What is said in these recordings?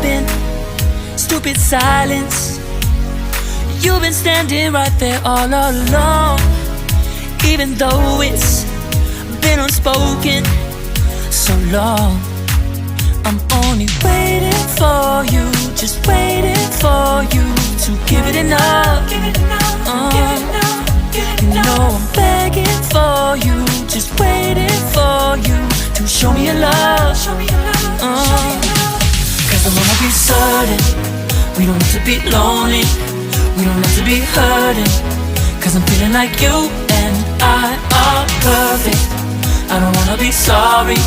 I've been? Stupid silence. You've been standing right there all along, even though it's been unspoken so long. I'm only waiting for you, just waiting for you to give it enough. You know I'm begging for you, just waiting for you to show me your love. Cause I wanna be certain we don't have to be lonely, we don't have to be hurting. Cause I'm feeling like you and I are perfect. I don't wanna be sorry,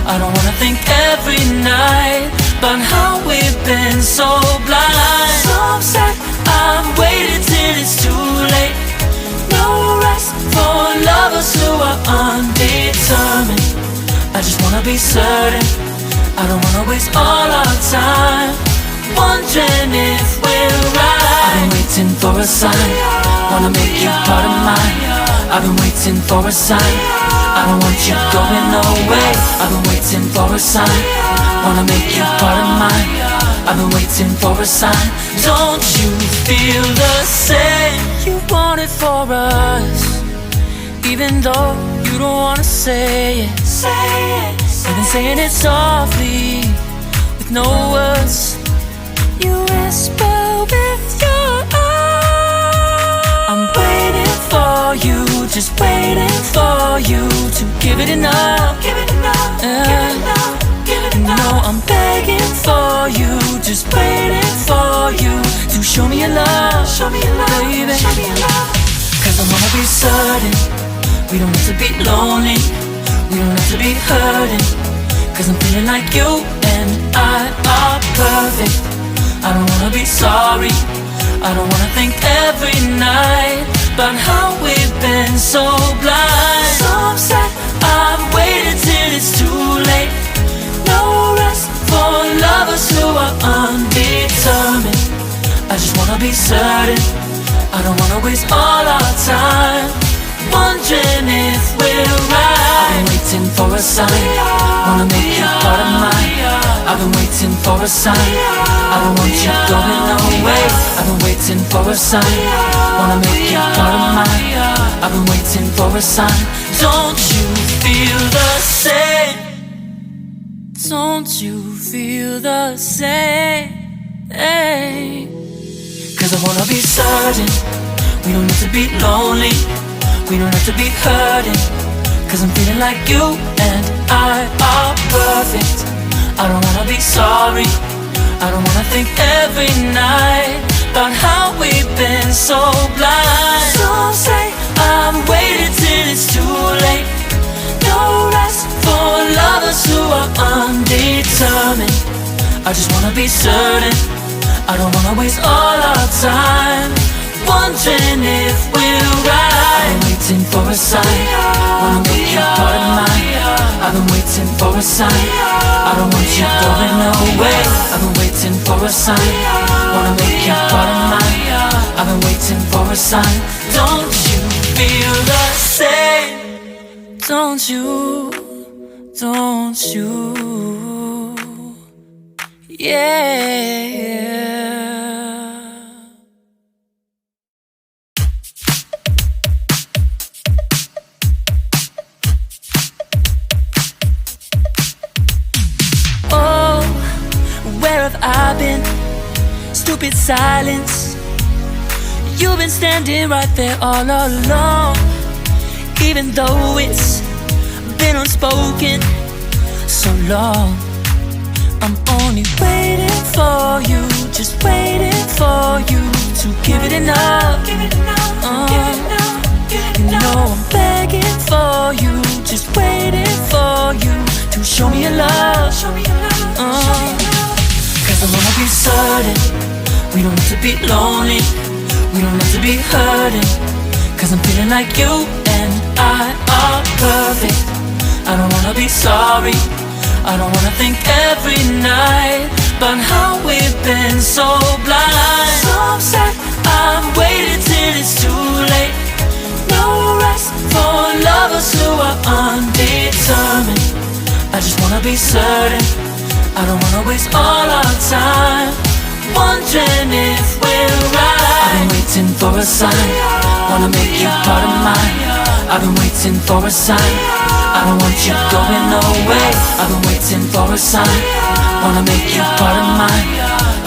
I don't wanna think every night about how we've been so blind. So upset, I've waited till it's too late. No rest for lovers who are undetermined. I just wanna be certain, I don't wanna waste all our time wondering if we're right. I've been waiting for a sign, wanna make you part of mine. I've been waiting for a sign, I don't want you going away. I've been waiting for a sign, wanna make you part of mine. I've been waiting for a sign. Don't you feel the same? You want it for us, even though you don't wanna say it. You've been saying it softly, with no words. You whisper with your eyes. I'm waiting for you, just waiting for you to give it enough. You know I'm begging for you, just waiting for you to show me your love, baby. Cause I wanna be certain we don't have to be lonely, we don't have to be hurting. Cause I'm feeling like you and I are perfect. I don't wanna be sorry, I don't wanna think every night about how we've been so blind. So upset, I've waited till it's too late. No rest for lovers who are undetermined. I just wanna be certain, I don't wanna waste all our time wondering if we're right. I've been waiting for a sign, wanna make you part of mine. I've been waiting for a sign, I don't want you going away. I've been waiting for a sign, wanna make you part of mine. I've been waiting for a sign. Don't you feel the same? Don't you feel the same? Cause I wanna be certain we don't have to be lonely, we don't have to be hurting. Cause I'm feeling like you and I are perfect. I don't wanna be sorry, I don't wanna think every night about how we've been so blind. So say I've waited till it's too late. No rest for lovers who are undetermined. I just wanna be certain, I don't wanna waste all our time wondering if we're right. I've been waiting for a sign, wanna make you part of mine. I've been waiting for a sign, I don't want you going away. I've been waiting for a sign, wanna make you part of mine. I've been waiting for a sign. Don't you feel the same? Don't you, don't you, yeah. Oh, where have I been? Stupid silence. You've been standing right there all along, even though it's been unspoken so long. I'm only waiting for you, just waiting for you to give it enough. You know I'm begging for you, just waiting for you to show me your love. Cause I wanna be certain we don't have to be lonely, we don't have to be hurting. Cause I'm feeling like you and I are perfect. I don't wanna be sorry, I don't wanna think every night about how we've been so blind. So upset, I've waited till it's too late. No rest for lovers who are undetermined. I just wanna be certain, I don't wanna waste all our time wondering if we're right. I've been waiting for a sign, wanna make you part of mine. I've been waiting for a sign, I don't want you going away. I've been waiting for a sign, wanna make you part of mine.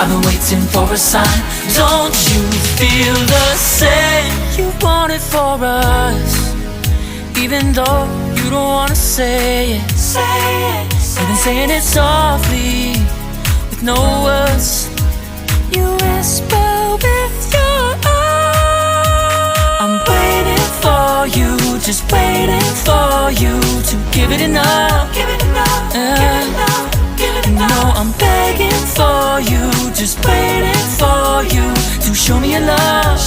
I've been waiting for a sign. Don't you feel the same? You want it for us, even though you don't wanna say it. You've been saying it softly, with no words. You whisper with your eyes. I'm waiting for you, just waiting for you to give it enough. No, I'm begging for you, just waiting for you to show me your love.